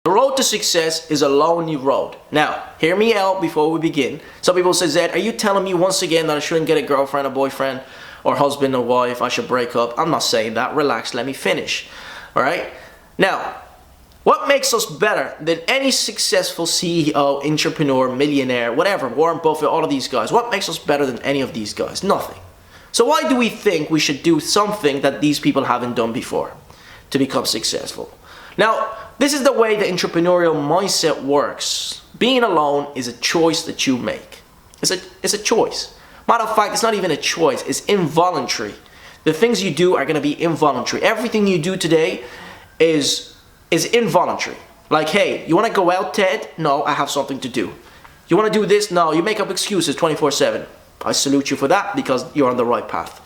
The road to success is a lonely road. Now, hear me out before we begin. Some people say, Zed, are you telling me once again that I shouldn't get a girlfriend, a boyfriend, or husband or wife? I should break up? I'm not saying that. Relax, let me finish. Alright? Now, what makes us better than any successful CEO, entrepreneur, millionaire, whatever, Warren Buffett, all of these guys? What makes us better than any of these guys? Nothing. So why do we think we should do something that these people haven't done before to become successful? Now, this is the way the entrepreneurial mindset works. Being alone is a choice that you make. It's a choice. Matter of fact, it's not even a choice. It's involuntary. The things you do are going to be involuntary. Everything you do today is involuntary. Like, hey, you want to go out, Ted? No, I have something to do. You want to do this? No, you make up excuses 24/7. I salute you for that because you're on the right path.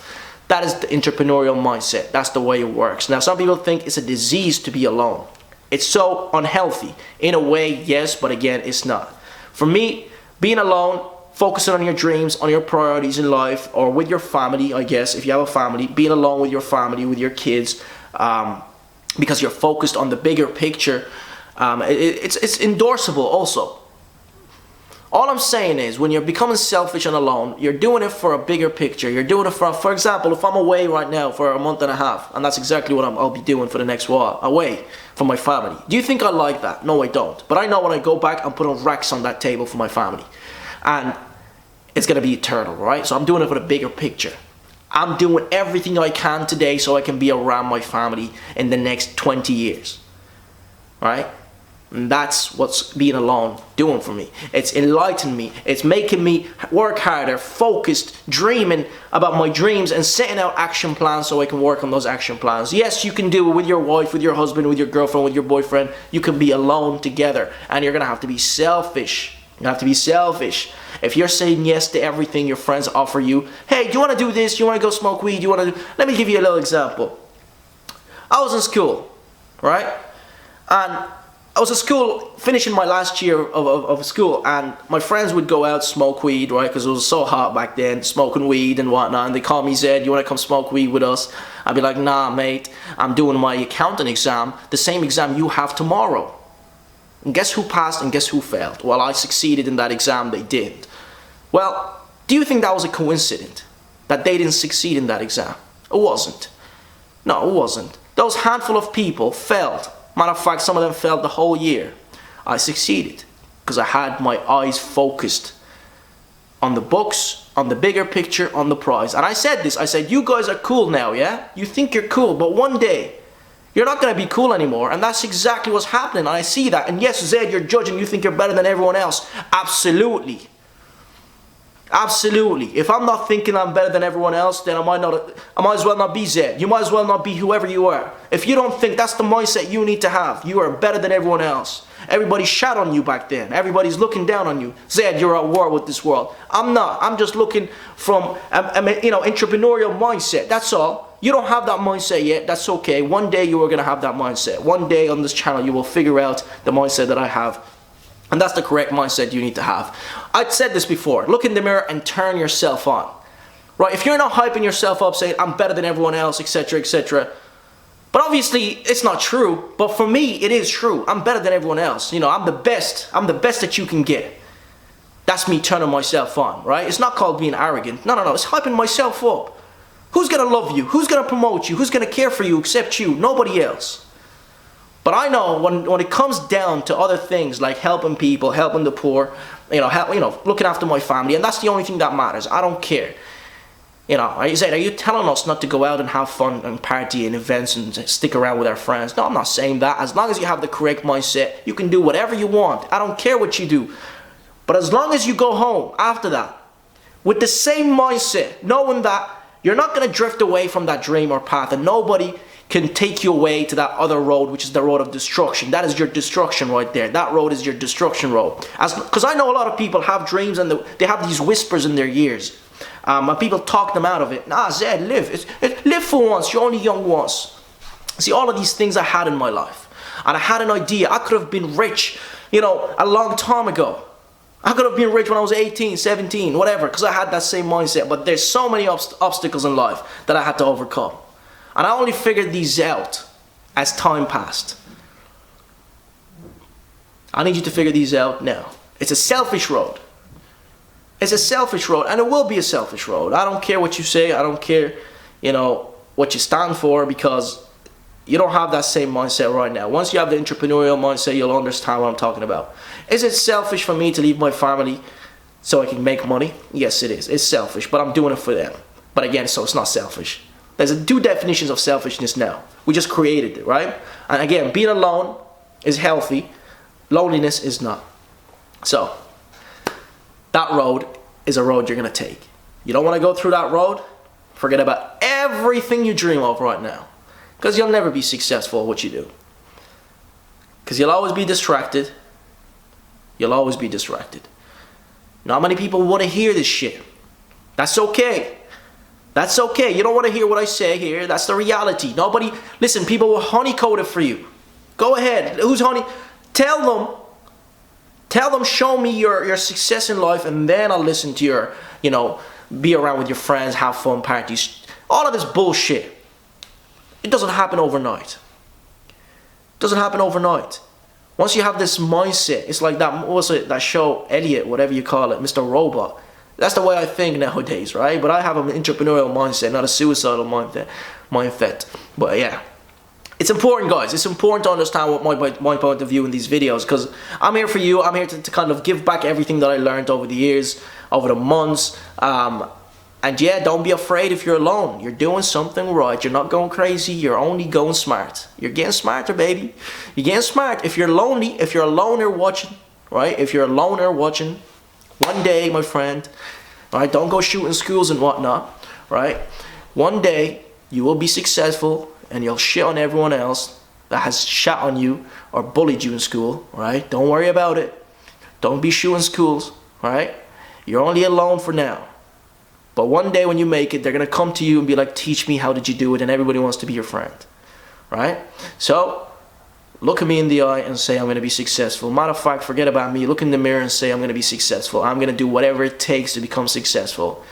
That is the entrepreneurial mindset. That's the way it works. Now, some people think it's a disease to be alone. It's so unhealthy. In a way, yes, but again, it's not. For me, being alone, focusing on your dreams, on your priorities in life, or with your family, I guess, if you have a family, being alone with your family, with your kids, because you're focused on the bigger picture, it's endorsable also. All I'm saying is, when you're becoming selfish and alone, you're doing it for a bigger picture. You're doing it for example, if I'm away right now for a month and a half, and that's exactly what I'll be doing for the next while, away from my family. Do you think I like that? No, I don't. But I know when I go back, I'm putting racks on that table for my family. And it's going to be eternal, right? So I'm doing it for the bigger picture. I'm doing everything I can today so I can be around my family in the next 20 years, right? And that's what's being alone doing for me. It's enlightening me. It's making me work harder, focused, dreaming about my dreams and setting out action plans so I can work on those action plans. Yes, you can do it with your wife, with your husband, with your girlfriend, with your boyfriend. You can be alone together, and you're going to have to be selfish. You have to be selfish. If you're saying yes to everything your friends offer you, hey, do you want to do this? Do you want to go smoke weed? Do you want to do... Let me give you a little example. I was in school, right? And I was at school, finishing my last year of school, and my friends would go out smoke weed, right? Because it was so hot back then, smoking weed and whatnot. And they call me, Zed, you want to come smoke weed with us? I'd be like, nah, mate, I'm doing my accounting exam, the same exam you have tomorrow. And guess who passed and guess who failed? Well, I succeeded in that exam, they didn't. Well, do you think that was a coincidence? That they didn't succeed in that exam? It wasn't. No, it wasn't. Those handful of people failed. Matter of fact, some of them failed the whole year. I succeeded because I had my eyes focused on the books, on the bigger picture, on the prize. And I said this, I said, you guys are cool now, yeah? You think you're cool, but one day, you're not going to be cool anymore. And that's exactly what's happening. And I see that. And yes, Zed, you're judging, you think you're better than everyone else. Absolutely. Absolutely. If I'm not thinking I'm better than everyone else, then I might as well not be Zed. You might as well not be whoever you are. If you don't think that's the mindset you need to have, you are better than everyone else. Everybody shat on you back then. Everybody's looking down on you. Zed, you're at war with this world. I'm not. I'm just looking from entrepreneurial mindset. That's all. You don't have that mindset yet. That's okay. One day you are going to have that mindset. One day on this channel you will figure out the mindset that I have. And that's the correct mindset you need to have. I've said this before. Look in the mirror and turn yourself on. Right? If you're not hyping yourself up, saying, I'm better than everyone else, etc., etc. But obviously, it's not true. But for me, it is true. I'm better than everyone else. You know, I'm the best. I'm the best that you can get. That's me turning myself on, right? It's not called being arrogant. No. It's hyping myself up. Who's going to love you? Who's going to promote you? Who's going to care for you except you? Nobody else. But I know when it comes down to other things like helping people, helping the poor, looking after my family, and that's the only thing that matters. I don't care. I said, are you telling us not to go out and have fun and party and events and stick around with our friends? No, I'm not saying that. As long as you have the correct mindset, you can do whatever you want. I don't care what you do. But as long as you go home after that with the same mindset, knowing that you're not going to drift away from that dream or path, and nobody can take you away to that other road, which is the road of destruction. That is your destruction right there. That road is your destruction road. Because I know a lot of people have dreams and they have these whispers in their ears. And people talk them out of it. Nah, Zed, live. Live for once. You're only young once. See, all of these things I had in my life. And I had an idea. I could have been rich, a long time ago. I could have been rich when I was 18, 17, whatever, because I had that same mindset. But there's so many obstacles in life that I had to overcome. And I only figured these out as time passed. I need you to figure these out now. It's a selfish road. It's a selfish road, and it will be a selfish road. I don't care what you say. I don't care, what you stand for, because you don't have that same mindset right now. Once you have the entrepreneurial mindset, you'll understand what I'm talking about. Is it selfish for me to leave my family so I can make money? Yes, it is. It's selfish, but I'm doing it for them. But again, so it's not selfish. There's two definitions of selfishness now. We just created it, right? And again, being alone is healthy. Loneliness is not. So, that road is a road you're going to take. You don't want to go through that road? Forget about everything you dream of right now. Because you'll never be successful at what you do. Because you'll always be distracted. You'll always be distracted. Not many people want to hear this shit. That's okay. That's okay. You don't want to hear what I say here. That's the reality. Nobody, listen, people will honeycode it for you. Go ahead. Who's honey? Tell them, show me your success in life, and then I'll listen to your, be around with your friends, have fun, parties. All of this bullshit. It doesn't happen overnight. It doesn't happen overnight. Once you have this mindset, it's like that, what was it, that show, Elliot, whatever you call it, Mr. Robot. That's the way I think nowadays, right? But I have an entrepreneurial mindset, not a suicidal mindset. But yeah. It's important, guys. It's important to understand what my point of view in these videos, because I'm here for you. I'm here to kind of give back everything that I learned over the years, over the months. And yeah, don't be afraid if you're alone. You're doing something right. You're not going crazy. You're only going smart. You're getting smarter, baby. You're getting smart. If you're lonely, if you're a loner watching, right? If you're a loner watching, one day, my friend, right? Don't go shooting schools and whatnot, right? One day, you will be successful, and you'll shit on everyone else that has shat on you or bullied you in school, right? Don't worry about it. Don't be shooting schools, right? You're only alone for now. But one day when you make it, they're going to come to you and be like, teach me, how did you do it? And everybody wants to be your friend, right? So, look at me in the eye and say, I'm going to be successful. Matter of fact, forget about me. Look in the mirror and say, I'm going to be successful. I'm going to do whatever it takes to become successful,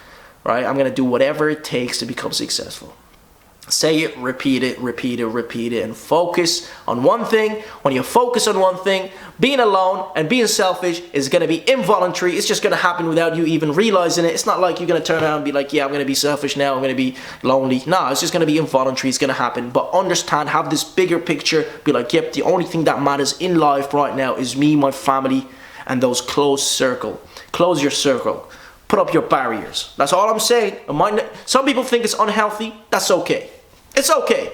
right? I'm going to do whatever it takes to become successful. Say it, repeat it, repeat it, repeat it, and focus on one thing. When you focus on one thing, being alone and being selfish is going to be involuntary. It's just going to happen without you even realizing it. It's not like you're going to turn around and be like, yeah, I'm going to be selfish now, I'm going to be lonely. No, it's just going to be involuntary. It's going to happen. But understand, have this bigger picture. Be like, yep, the only thing that matters in life right now is me, my family, and those close circle. Close your circle. Put up your barriers. That's all I'm saying. Some people think it's unhealthy. That's okay. It's okay.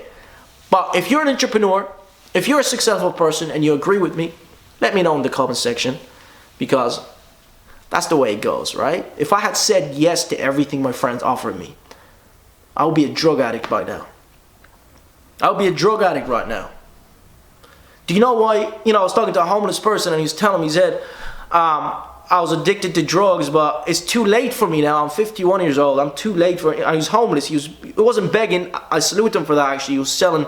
But if you're an entrepreneur, if you're a successful person and you agree with me, let me know in the comment section, because that's the way it goes, right? If I had said yes to everything my friends offered me, I would be a drug addict by now. I would be a drug addict right now. Do you know why? I was talking to a homeless person and he was telling me, he said, I was addicted to drugs, but it's too late for me now. I'm 51 years old. I'm too late for it. And he was homeless. He wasn't begging. I salute him for that, actually. He was selling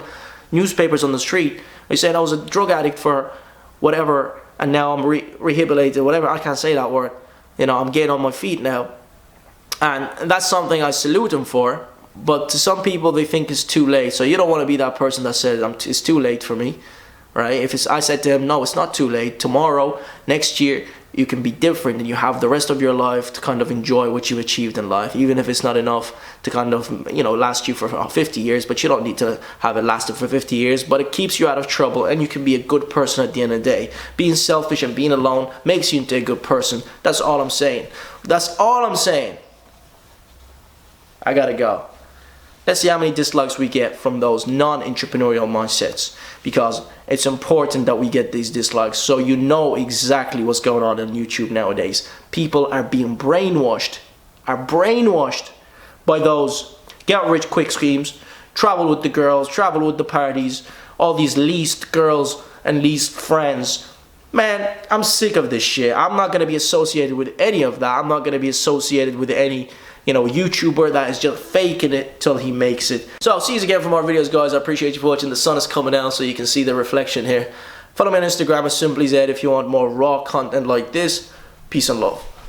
newspapers on the street. He said, I was a drug addict for whatever, and now I'm rehabilitated, whatever. I can't say that word. I'm getting on my feet now. And that's something I salute him for. But to some people, they think it's too late. So you don't want to be that person that says, it's too late for me, right? I said to him, no, it's not too late. Tomorrow, next year, you can be different, and you have the rest of your life to kind of enjoy what you've achieved in life, even if it's not enough to kind of, last you for 50 years, but you don't need to have it lasted for 50 years, but it keeps you out of trouble, and you can be a good person at the end of the day. Being selfish and being alone makes you into a good person. That's all I'm saying. That's all I'm saying. I gotta go. Let's see how many dislikes we get from those non-entrepreneurial mindsets, because it's important that we get these dislikes so you know exactly what's going on YouTube nowadays. People are being brainwashed, by those get-rich-quick schemes. Travel with the girls, travel with the parties, all these leased girls and leased friends. Man, I'm sick of this shit. I'm not going to be associated with any of that. I'm not going to be associated with any YouTuber that is just faking it till he makes it. So I'll see you again for more videos, guys. I appreciate you for watching. The sun is coming down so you can see the reflection here. Follow me on Instagram as Simply Zed if you want more raw content like this. Peace and love.